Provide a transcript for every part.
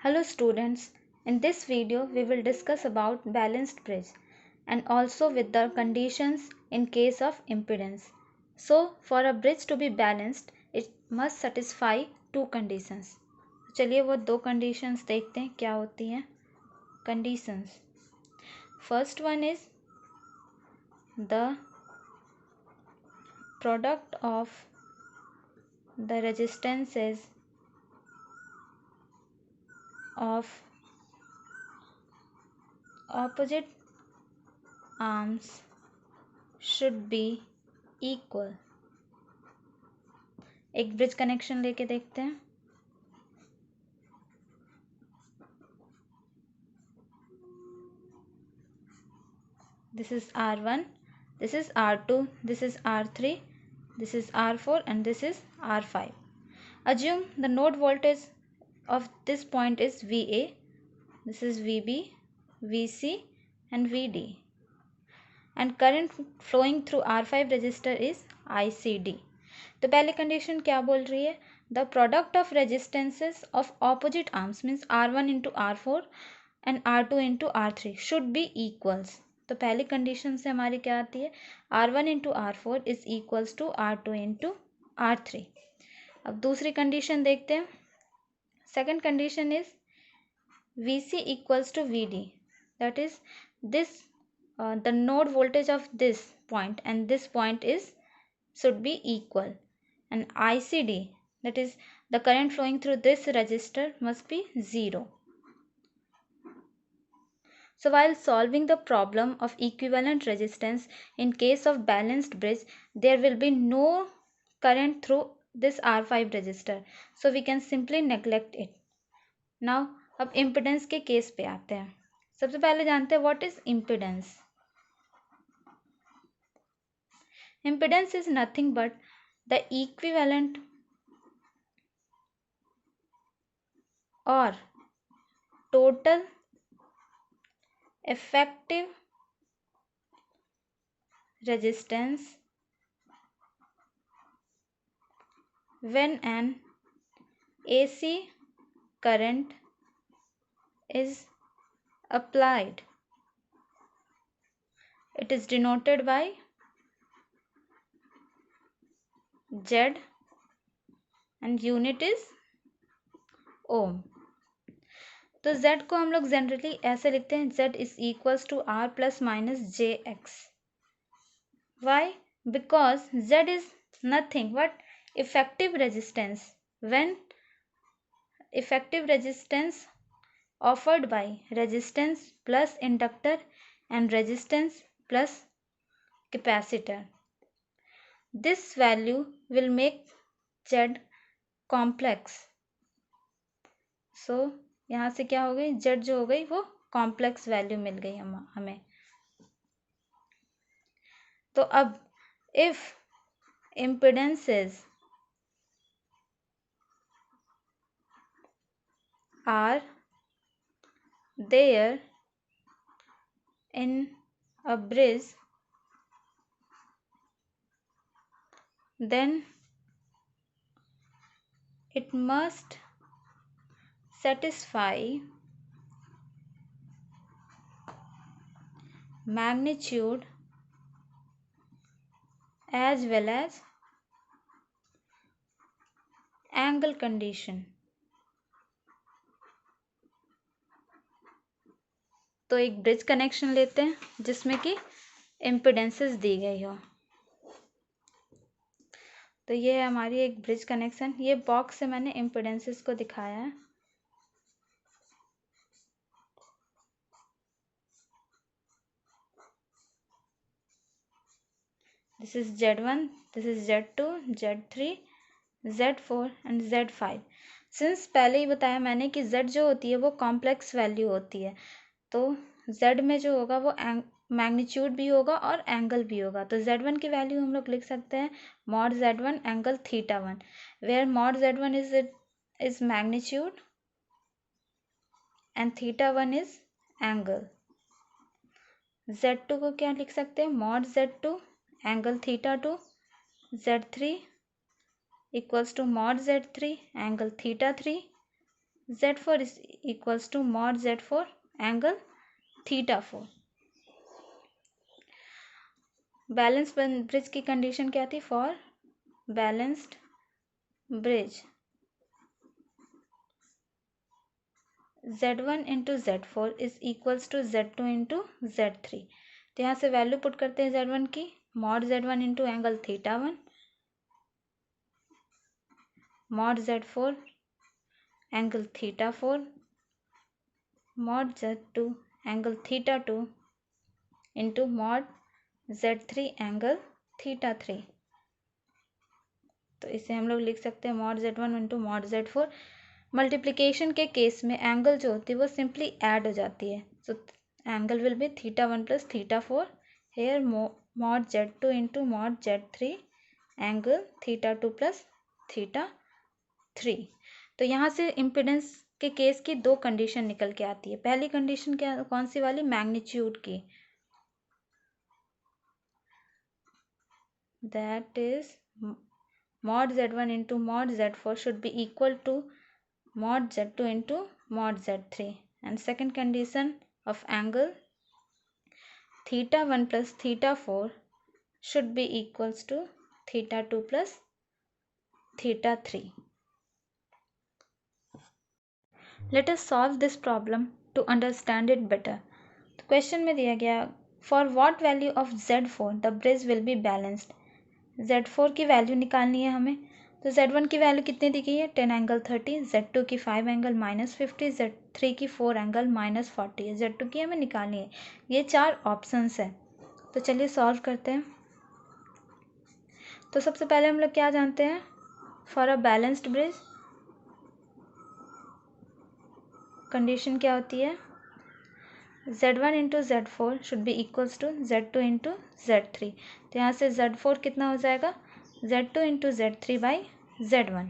Hello students, in this video we will discuss about balanced bridge and also with the conditions in case of impedance. So for a bridge to be balanced it must satisfy two conditions. चलिए वो दो conditions देखते हैं क्या होती हैं conditions. First one is the product of the resistances of opposite arms should be equal. एक bridge connection लेके देखते हैं. This is R1, this is R2, this is R3, this is R4 and this is R5. Assume the node voltage of this point is VA, this is VB, VC and VD and current flowing through R5 resistor is ICD. तो पहले condition क्या बोल रही है? The product of resistances of opposite arms means R1 into R4 and R2 into R3 should be equals. तो पहली condition से हमारी क्या आती है? R1 into R4 is equals to R2 into R3. अब दूसरी कंडीशन देखते हैं. Second condition is VC equals to VD. That is this the node voltage of this point and this point is should be equal, and ICD, that is the current flowing through this resistor, must be 0. So while solving the problem of equivalent resistance in case of balanced bridge, there will be no current through this R5 resistor, so we can simply neglect it. Now अब impedance के case पे आते हैं. सबसे पहले जानते हैं what is impedance. Impedance is nothing but the equivalent or total effective resistance when an AC current is applied. It is denoted by Z and unit is ohm. तो Z को हम लोग जनरली ऐसे लिखते हैं Z is equals to R plus minus JX. Why? Because Z is nothing but effective resistance when effective resistance offered by resistance plus inductor and resistance plus capacitor. This value will make Z complex. So यहाँ से क्या हो गई? Z जो हो गई वो complex value मिल गई हमें. तो अब if impedances are there in a bridge, then it must satisfy magnitude as well as angle condition. तो एक ब्रिज कनेक्शन लेते हैं जिसमें कि इम्पिडेंसेस दी गई हो. तो ये है हमारी एक ब्रिज कनेक्शन. ये बॉक्स से मैंने इम्पिडेंसेस को दिखाया है. This is Z1, this is Z2, Z3, Z4 and Z5. Since पहले ही बताया मैंने कि Z जो होती है वो कॉम्प्लेक्स वैल्यू होती है, तो Z में जो होगा वो मैग्नीट्यूड भी होगा और एंगल भी होगा. तो Z1 की वैल्यू हम लोग लिख सकते हैं mod Z1 angle θ1, where mod Z1 is magnitude and θ1 is angle. Z2 को क्या लिख सकते हैं? Mod Z2 angle θ2. Z3 equals to mod Z3 angle θ3. Z4 is equals to mod Z4 angle theta 4। Balance bridge की condition क्या थी? For balanced bridge Z1 into Z4 is equals to Z2 into Z3। तो यहाँ से value put करते हैं Z1 की, mod Z1 into angle theta 1, mod Z4 angle theta 4, mod Z2 angle theta 2 into mod Z3 angle theta 3। तो इसे हम लोग लिख सकते हैं mod Z1 into mod Z4। Multiplication के केस में एंगल जो होती है वो सिंपली ऐड हो जाती है, so angle will be theta 1 plus theta 4। Here mod Z2 into mod Z3 angle theta 2 plus theta 3। तो यहाँ से इम्पिडेंस के केस की दो कंडीशन निकल के आती है। पहली कंडीशन क्या, कौन सी वाली? मैग्नीट्यूड की, that is mod Z1 into mod Z4 should be equal to mod Z2 into mod Z3, and second condition of angle theta 1 plus theta 4 should be equals to theta 2 plus theta 3. Let us solve this problem to understand it better. तो question में दिया गया for what value of Z4 the bridge will be balanced. Z4 की value निकालनी है हमें। तो Z1 की वैल्यू कितनी दी गई है? 10 एंगल 30, Z2 की 5 एंगल -50, Z3 की 4 एंगल -40 है। Z2 की हमें निकालनी है। ये चार ऑप्शंस है। तो चलिए सॉल्व करते हैं। तो सबसे पहले हम लोग क्या जानते हैं? For a balanced bridge condition क्या होती है? Z1 into Z4 should be equals to Z2 into Z3। तो यहाँ से Z4 कितना हो जाएगा? Z2 into Z3 by Z1।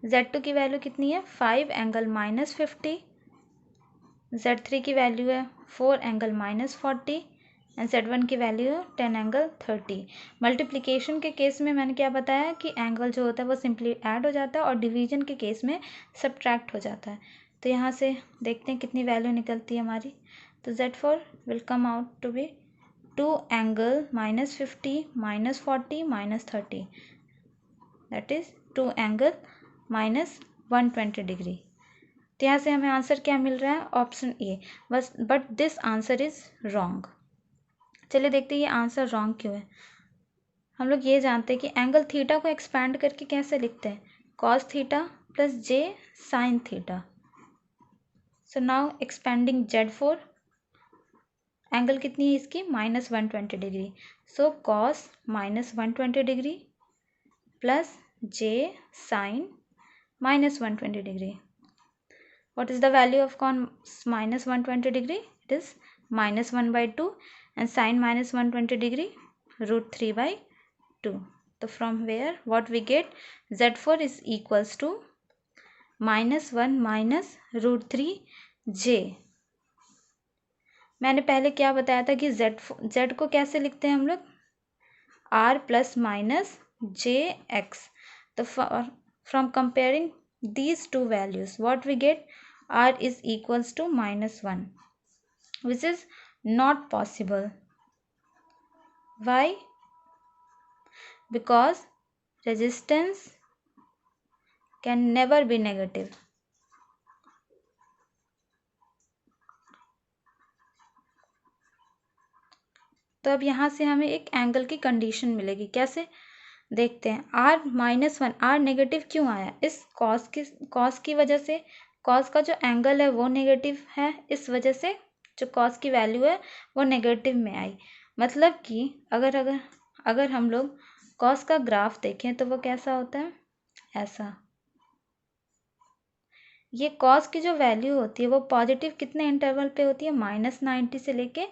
Z2 की वैल्यू कितनी है? 5 एंगल -50, Z3 की वैल्यू है 4 एंगल -40 एंड Z1 की वैल्यू है 10 एंगल 30। मल्टीप्लिकेशन के केस में मैंने क्या बताया कि एंगल जो होता है वो सिंपली ऐड हो जाता है और डिवीजन के केस में सब्ट्रैक्ट हो जाता है। तो यहाँ से देखते हैं कितनी वैल्यू निकलती है हमारी। तो Z4 will come out to be 2 angle -50 -40 -30, that is 2 angle -120 degree. तो यहाँ से हमें आंसर क्या मिल रहा है? Option A. बस but this answer is wrong. चलिए देखते हैं ये आंसर रॉन्ग क्यों है। हम लोग ये जानते हैं कि एंगल थीटा को एक्सपैंड करके कैसे लिखते हैं? Cos theta plus J sine theta. So now expanding Z4, angle कितनी है इसकी? -120 degree. So cos -120 degree plus J sine -120 degree. What is the value of cos -120 degree? It is -1/2 and sin -120 degree √3/2. So from where what we get? Z4 is equals to -1 minus √3j। मैंने पहले क्या बताया था कि Z को कैसे लिखते हैं हम लोग? R plus minus jx. तो from comparing these two values what we get? R is equals to -1, which is not possible. Why? Because resistance can never be negative. तो अब यहाँ से हमें एक एंगल की कंडीशन मिलेगी। कैसे देखते हैं? R-1, R नेगेटिव क्यों आया? इस कॉस की वजह से। कॉस का जो एंगल है वो नेगेटिव है, इस वजह से जो कॉस की वैल्यू है वो नेगेटिव में आई। मतलब कि अगर हम लोग कॉस का ग्राफ देखें तो वो कैसा होता है? ऐसा। ये कॉस की जो वैल्यू होती है वो पॉजिटिव कितने इंटरवल पे होती है? -90 से लेके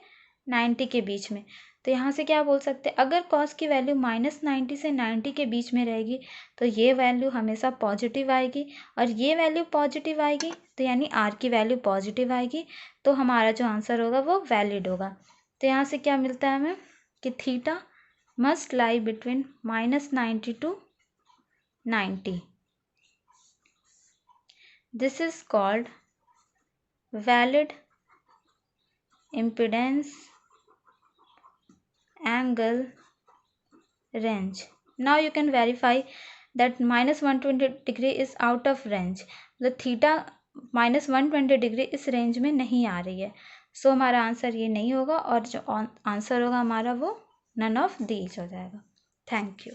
90 के बीच में। तो यहाँ से क्या बोल सकते हैं? अगर कॉस की वैल्यू -90 से 90 के बीच में रहेगी तो ये वैल्यू हमेशा पॉजिटिव आएगी, और ये वैल्यू पॉजिटिव आएगी तो यानी आर की वैल्यू पॉजिटिव आएगी, तो हमारा जो आंसर होगा वो वैलिड होगा। तो यहाँ से क्या मिलता है हमें कि theta must lie between -90 to 90। This is called valid impedance angle range. Now you can verify that minus 120 degree is out of range, मतलब थीटा माइनस 120 डिग्री इस रेंज में नहीं आ रही है. सो हमारा आंसर ये नहीं होगा और जो आंसर होगा हमारा वो नन ऑफ दीज हो जाएगा. Thank you.